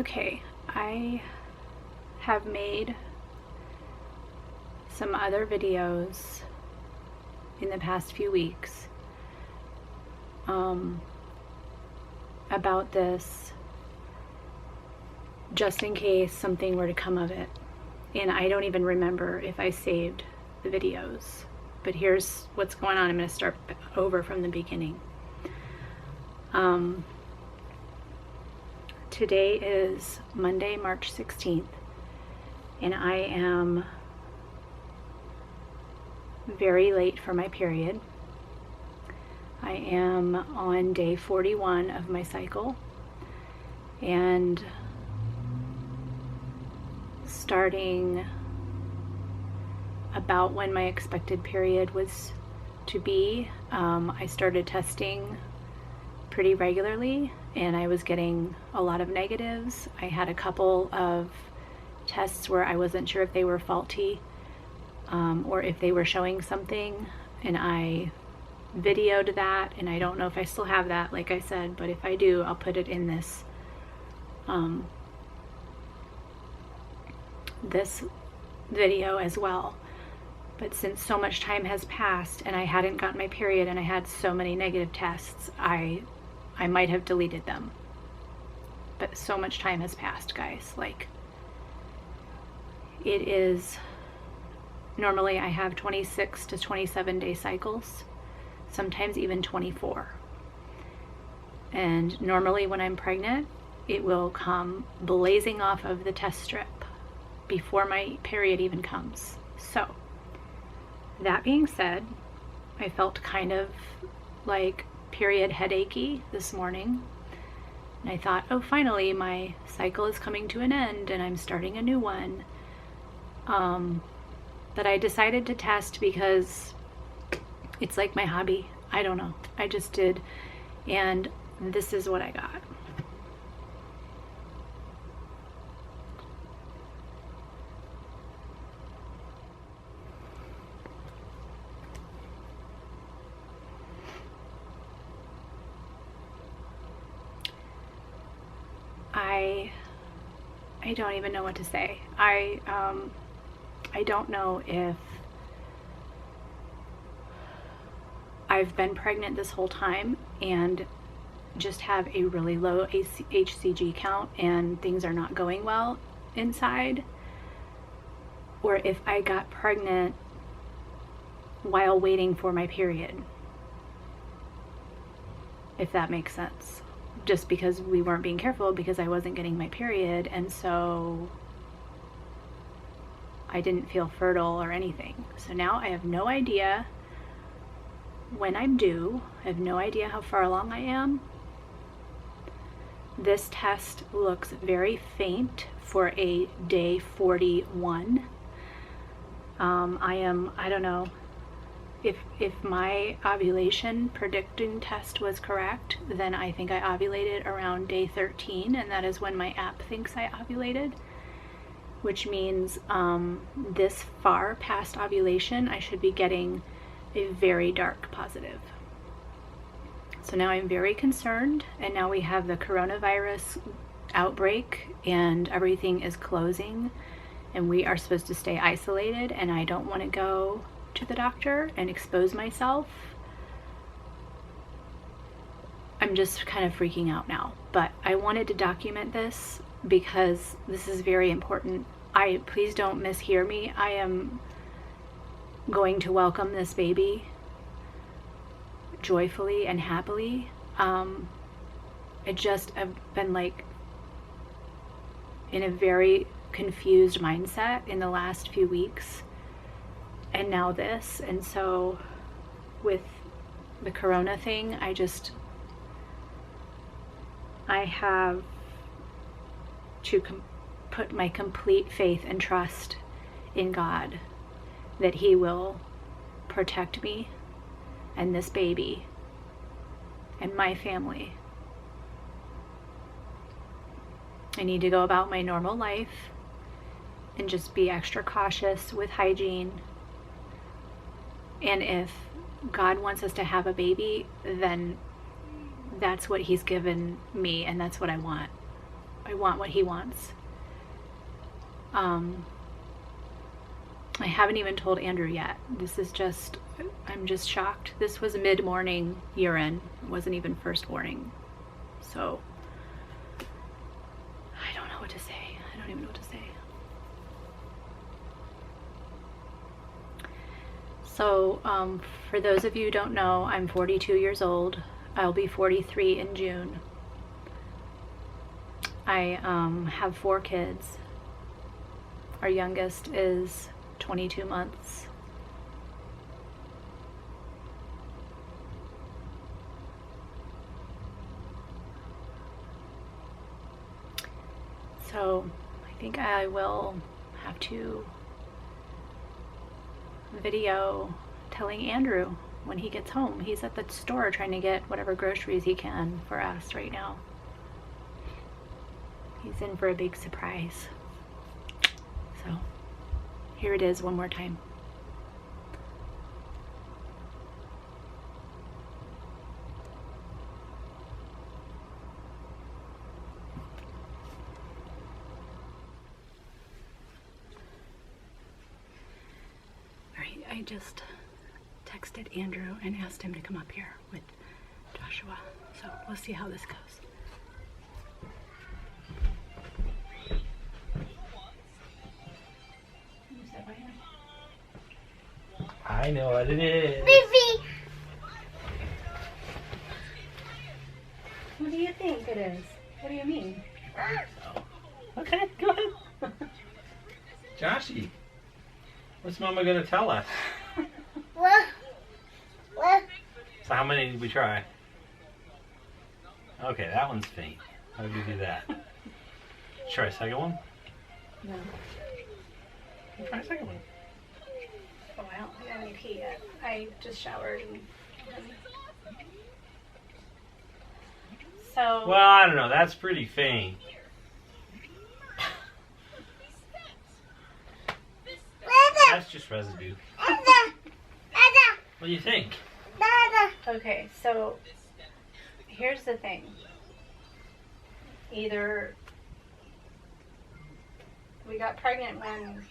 Okay, I have made some other videos in the past few weeks about this, just in case something were to come of it. And I don't even remember if I saved the videos, but here's what's going on. I'm going to start over from the beginning. Today is Monday, March 16th, and I am very late for my period. I am on day 41 of my cycle, and starting about when my expected period was to be, I started testing pretty regularly, and I was getting a lot of negatives. I had a couple of tests where I wasn't sure if they were faulty or if they were showing something, and I videoed that, and I don't know if I still have that, like I said, but if I do, I'll put it in this this video as well. But since so much time has passed and I hadn't gotten my period and I had so many negative tests, I might have deleted them. But so much time has passed, guys. Like, it is, normally I have 26 to 27 day cycles, sometimes even 24. And normally when I'm pregnant, it will come blazing off of the test strip before my period even comes. So, that being said, I felt kind of like period headachy this morning. And I thought, oh, finally my cycle is coming to an end and I'm starting a new one. But I decided to test because it's like my hobby. I don't know. I just did. And this is what I got. I don't even know what to say. I don't know if I've been pregnant this whole time and just have a really low HCG count and things are not going well inside, or if I got pregnant while waiting for my period, if that makes sense. Just because we weren't being careful because I wasn't getting my period, and so I didn't feel fertile or anything. So now I have no idea when I'm due. I have no idea how far along I am. This test looks very faint for a day 41. I don't know if my ovulation predicting test was correct, then I think I ovulated around day 13, and that is when my app thinks I ovulated, which means this far past ovulation I should be getting a very dark positive. So now I'm very concerned, and now we have the coronavirus outbreak and everything is closing and we are supposed to stay isolated, and I don't want to go to the doctor and expose myself. I'm just kind of freaking out now, but I wanted to document this because this is very important. Please don't mishear me. I am going to welcome this baby joyfully and happily. I've been like in a very confused mindset in the last few weeks, and now this. And so with the corona thing, I have to put my complete faith and trust in God that He will protect me and this baby and my family. I need to go about my normal life and just be extra cautious with hygiene. And if God wants us to have a baby, then that's what He's given me, and that's what I want. I want what he wants. I haven't even told Andrew yet. I'm just shocked. This was a mid-morning urine. It wasn't even first warning. So, I don't know what to say. I don't even know what to say. So, for those of you who don't know, I'm 42 years old. I'll be 43 in June. I have 4 kids. Our youngest is 22 months. So I think I will have to video telling Andrew when he gets home. He's at the store trying to get whatever groceries he can for us right now. He's in for a big surprise. So here it is one more time. All right, I just texted Andrew and asked him to come up here with Joshua. So we'll see how this goes. I know what it is. Fifi! What do you think it is? What do you mean? Okay, go ahead. Joshy, what's Mama gonna tell us? So how many did we try? Okay, that one's faint. How did we do that? Try a second one? No. Try a second one. Oh, I don't think I need pee yet. I just showered and... So... Well, I don't know. That's pretty faint. That's just residue. What do you think? Okay, so here's the thing. Either we got pregnant when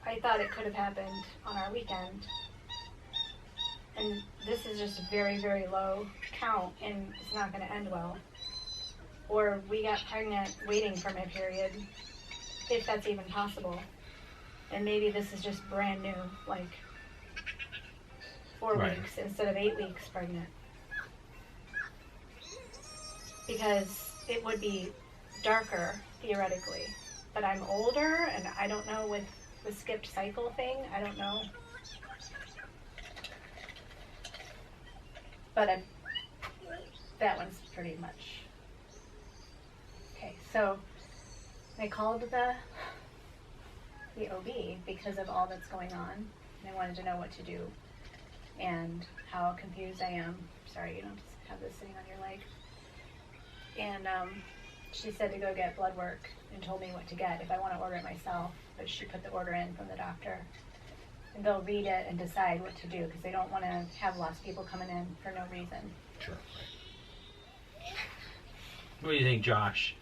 I thought it could have happened on our weekend, and this is just a very, very low count and it's not going to end well. Or we got pregnant waiting for my period, if that's even possible. And maybe this is just brand new, like 4 Right. weeks instead of 8 weeks pregnant. Because it would be darker, theoretically. But I'm older, and I don't know with the skipped cycle thing, I don't know. But that one's pretty much... Okay, so I called the OB because of all that's going on, and I wanted to know what to do and how confused I am. Sorry, you don't just have this sitting on your leg. And she said to go get blood work and told me what to get if I want to order it myself, but she put the order in from the doctor. And they'll read it and decide what to do because they don't want to have lots of people coming in for no reason. Sure. What do you think, Josh?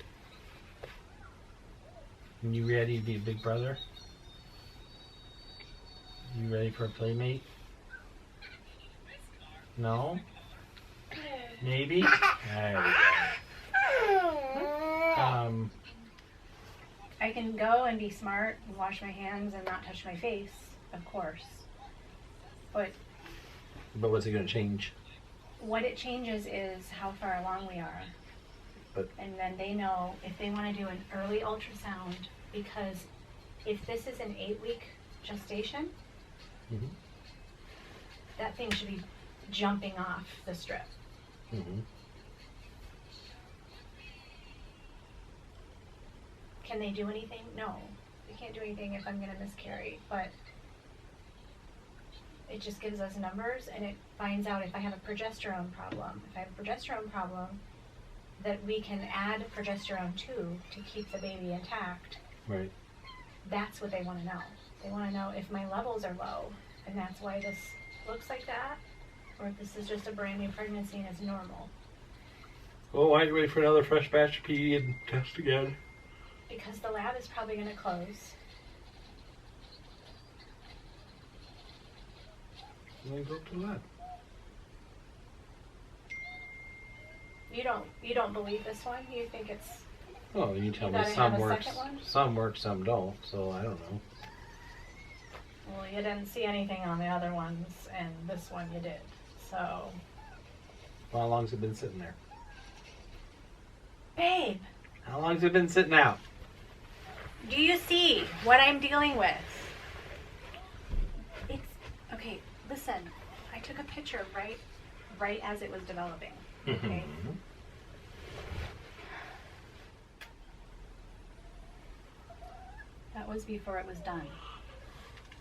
Are you ready to be a big brother? You ready for a playmate? No? Maybe? There we go. I can go and be smart and wash my hands and not touch my face, of course. But what's it going to change? what it changes is how far along we are. But And then they know if they want to do an early ultrasound, because if this is an 8-week gestation, mm-hmm. that thing should be jumping off the strip. Mm-hmm. Can they do anything? No. They can't do anything if I'm going to miscarry, but it just gives us numbers and it finds out if I have a progesterone problem. If I have a progesterone problem, that we can add progesterone to keep the baby intact. Right. That's what they want to know. They want to know if my levels are low, and that's why this looks like that, or if this is just a brand new pregnancy and it's normal. Well, why'd you wait for another fresh batch of PE and test again? Because the lab is probably going to close. Then go up to the lab. You don't believe this one? You think it's... Oh, you tell You me gotta some have a works, second one? some work, some don't. So I don't know. Well, you didn't see anything on the other ones, and this one you did. So... Well, how long's it been sitting there? Babe, How long's it been sitting out? do you see what I'm dealing with? It's... Okay, listen. I took a picture right as it was developing. Okay? That was before it was done.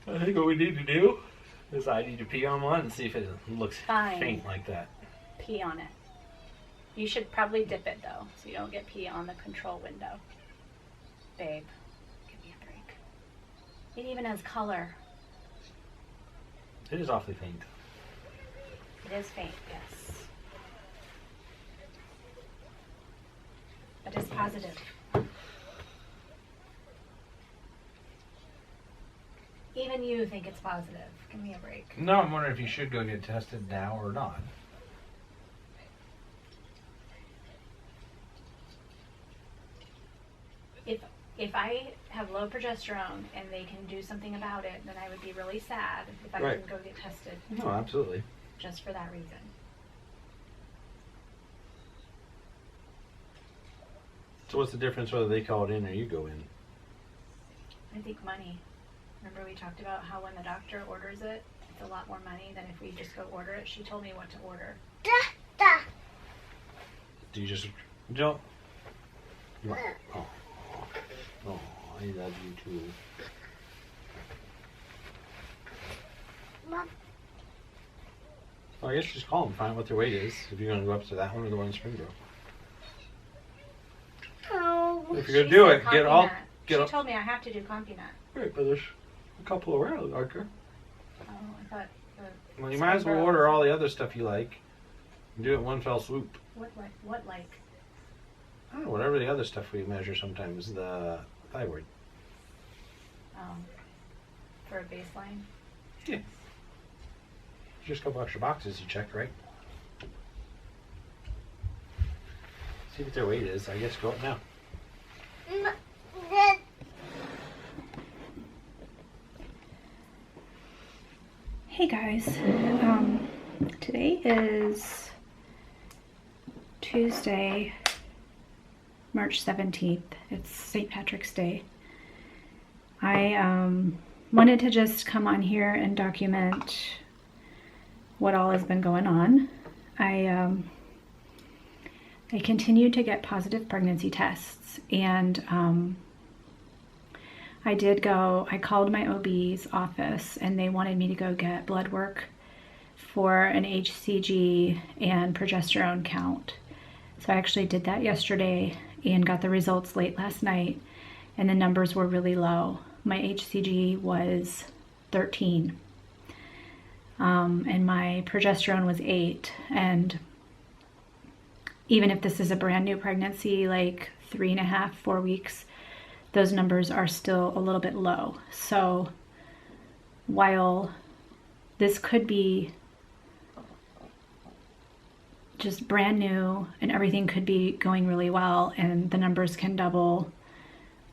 I think what we need to do is I need to pee on one and see if it looks Fine. faint like that. Pee on it. You should probably dip it though, so you don't get pee on the control window. Babe, give me a break. It even has color. It is awfully faint. It is faint, yes. But it's positive. Even you think it's positive. Give me a break. No, I'm wondering if you should go get tested now or not. If I have low progesterone and they can do something about it, then I would be really sad if I Right. couldn't go get tested No, absolutely. just for that reason. So what's the difference whether they call it in or you go in? I think money. Remember we talked about how when the doctor orders it, it's a lot more money than if we just go order it. She told me what to order. Do you just don't? You want, oh, I love you too. Mom. Well, I guess just call them, find out what their weight is. If you're going to go up to that one or the one in Springboro. Oh. If you're going She to do said it, get all. CompuNet. Get She all. told me I have to do CompuNet. Right, but there's a couple around, aren't there? Oh, I thought. Well, you might as well Springboro- order all the other stuff you like. And do it in one fell swoop. What like? I don't know, whatever the other stuff we measure sometimes, the thyroid. For a baseline. Yeah. Just a couple extra boxes you checked, right? See what their weight is. I guess go up now. Hey guys, today is Tuesday, March 17th. It's St. Patrick's Day. I wanted to just come on here and document what all has been going on. I continue to get positive pregnancy tests, and I called my OB's office and they wanted me to go get blood work for an HCG and progesterone count. So I actually did that yesterday and got the results late last night, and the numbers were really low. My HCG was 13 and my progesterone was 8, and even if this is a brand new pregnancy, like 3.5, 4 weeks, those numbers are still a little bit low. So while this could be just brand new and everything could be going really well and the numbers can double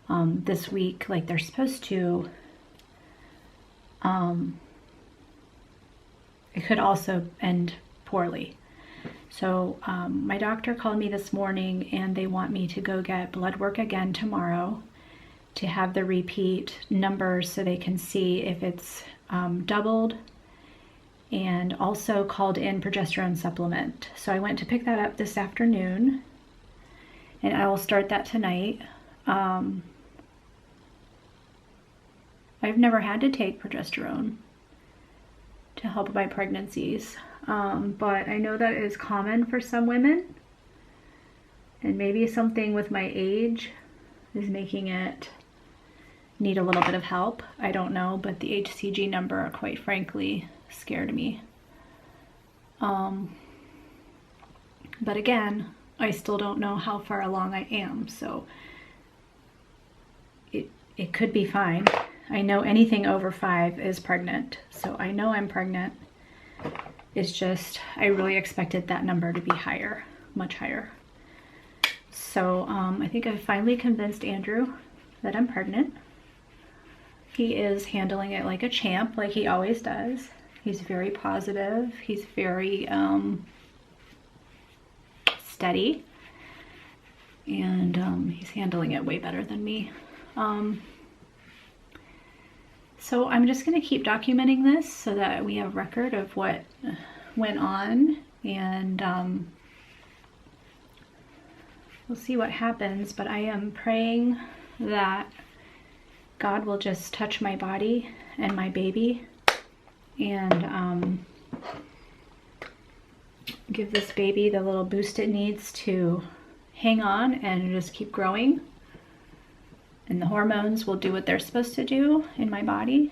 this week like they're supposed to, it could also end poorly. So my doctor called me this morning and they want me to go get blood work again tomorrow to have the repeat numbers so they can see if it's doubled, and also called in progesterone supplement. So I went to pick that up this afternoon and I will start that tonight. I've never had to take progesterone to help my pregnancies, but I know that is common for some women, and maybe something with my age is making it need a little bit of help. I don't know, but the HCG number, quite frankly, scared me. But again, I still don't know how far along I am, so it could be fine. I know anything over 5 is pregnant, so I know I'm pregnant. It's just, I really expected that number to be higher, much higher. So I think I finally convinced Andrew that I'm pregnant. He is handling it like a champ, like he always does. He's very positive. He's very steady. And he's handling it way better than me. So I'm just going to keep documenting this so that we have record of what went on, and we'll see what happens. But I am praying that God will just touch my body and my baby and give this baby the little boost it needs to hang on and just keep growing. And the hormones will do what they're supposed to do in my body.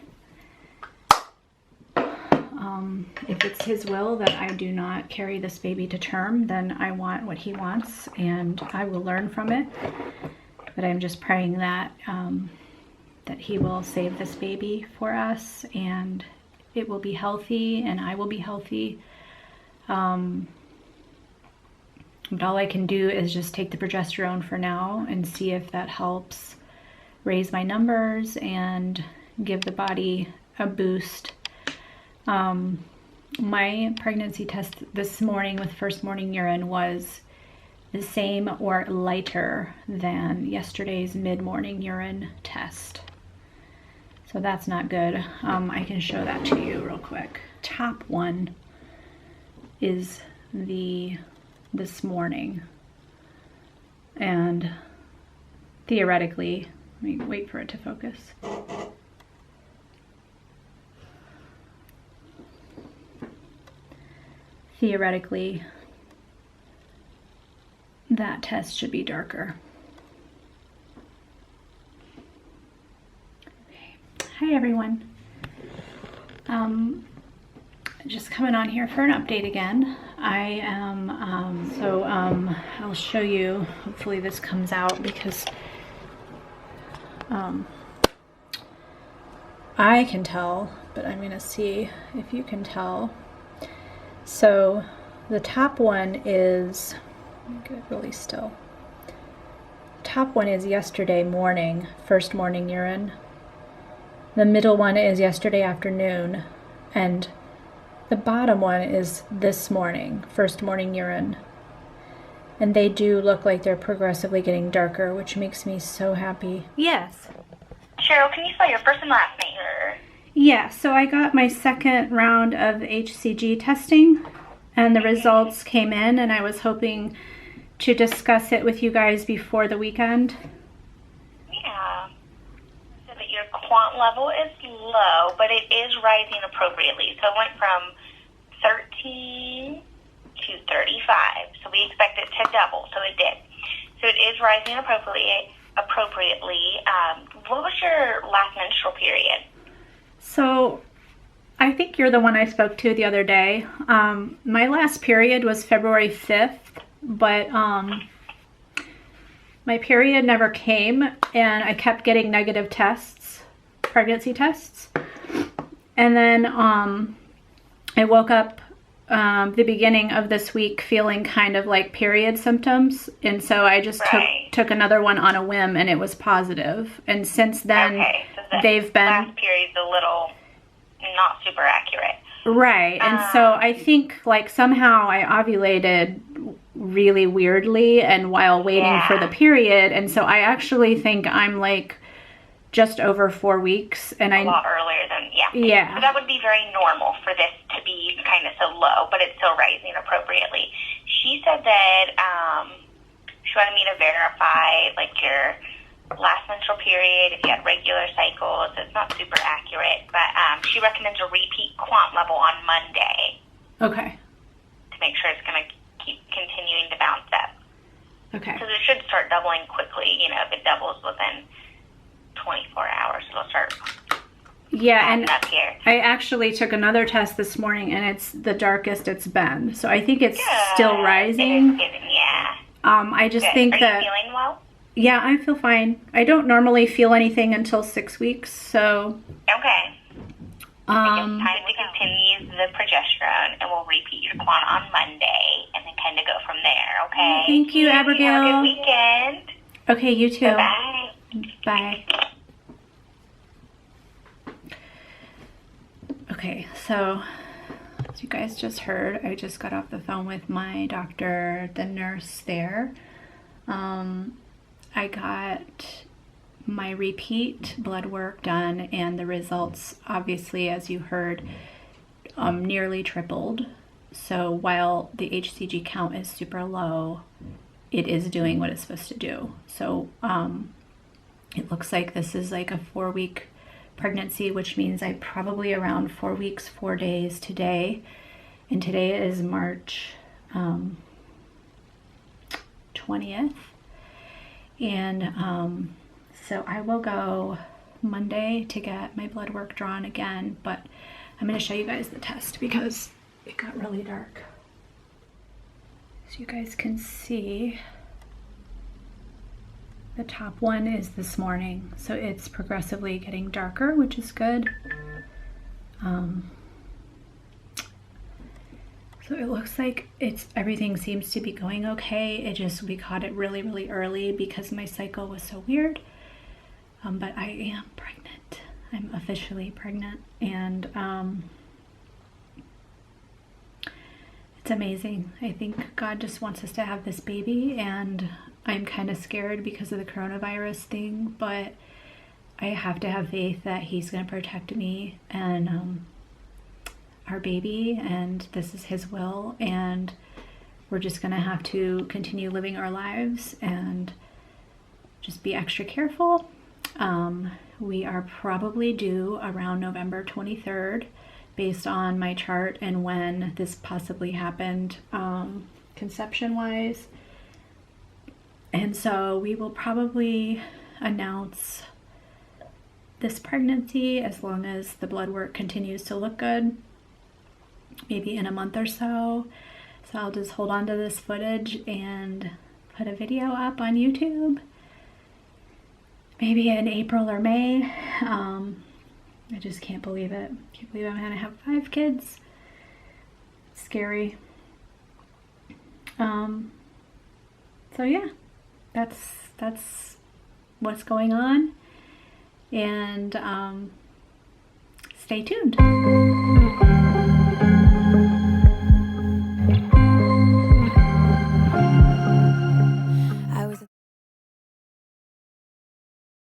If it's his will that I do not carry this baby to term, then I want what he wants, and I will learn from it. But I'm just praying that that he will save this baby for us, and it will be healthy, and I will be healthy. But all I can do is just take the progesterone for now and see if that helps raise my numbers and give the body a boost. My pregnancy test this morning with first morning urine was the same or lighter than yesterday's mid-morning urine test. So that's not good. I can show that to you real quick. Top one is this morning. And theoretically, let me wait for it to focus. Theoretically, that test should be darker. Okay. Hi everyone. Just coming on here for an update again. I am, I'll show you, hopefully this comes out because I can tell, but I'm gonna see if you can tell. So the top one is, let me get it really still. Top one is yesterday morning, first morning urine. The middle one is yesterday afternoon, and the bottom one is this morning, first morning urine. And they do look like they're progressively getting darker, which makes me so happy. Yes. Cheryl, can you spell your first and last name? Yeah, so I got my second round of HCG testing, and the results came in, and I was hoping to discuss it with you guys before the weekend. Yeah. So that your quant level is low, but it is rising appropriately. So it went from 13 to 35. So we expect it to double, so it did. So it is rising appropriately. What was your last menstrual period? So I think you're the one I spoke to the other day. My last period was February 5th, but my period never came, and I kept getting negative tests, pregnancy tests. And then I woke up the beginning of this week feeling kind of like period symptoms, and so I just took another one on a whim, and it was positive. And since then, so they've been last period's a little not super accurate, right? And so I think like somehow I ovulated really weirdly and while waiting for the period, and so I actually think I'm like just over 4 weeks, and a lot earlier than So that would be very normal for this to be kind of so low, but it's still rising appropriately. She said that she wanted me to verify like your last menstrual period, if you had regular cycles. It's not super accurate, but she recommends a repeat quant level on Monday. Okay. To make sure it's going to keep continuing to bounce up. Okay. Because it should start doubling quickly. You know, if it doubles within 24 hours, it'll start. Yeah, and up here. I actually took another test this morning, and it's the darkest it's been. So I think it's still rising. It is getting, I just Good. think Are that, you feeling well? yeah, I feel fine. I don't normally feel anything until 6 weeks, so Okay. It's time to continue the progesterone, and we'll repeat your quant on Monday, and then kind of go from there, okay? Thank you, Abigail. Have a good weekend. Okay, you too. Bye. Bye. Okay, so as you guys just heard, I just got off the phone with my doctor, the nurse there. I got my repeat blood work done, and the results, obviously, as you heard, nearly tripled. So while the HCG count is super low, it is doing what it's supposed to do. So it looks like this is like a 4-week pregnancy, which means I'm probably around 4 weeks, 4 days today. And today is March 20th. And so I will go Monday to get my blood work drawn again, but I'm going to show you guys the test because it got really dark. So you guys can see the top one is this morning, so it's progressively getting darker, which is good. So it looks like everything seems to be going okay. It just, we caught it really early because my cycle was so weird. But I am pregnant. I'm officially pregnant, and it's amazing. I think God just wants us to have this baby, and I'm kind of scared because of the coronavirus thing, but I have to have faith that He's going to protect me and our baby, and this is His will, and we're just going to have to continue living our lives and just be extra careful. We are probably due around November 23rd based on my chart and when this possibly happened conception wise. And so we will probably announce this pregnancy as long as the blood work continues to look good, maybe in a month or so. So I'll just hold on to this footage and put a video up on YouTube. Maybe in April or May. I just can't believe it. Can't believe I'm gonna have 5 kids. It's scary. So yeah, that's what's going on. And stay tuned.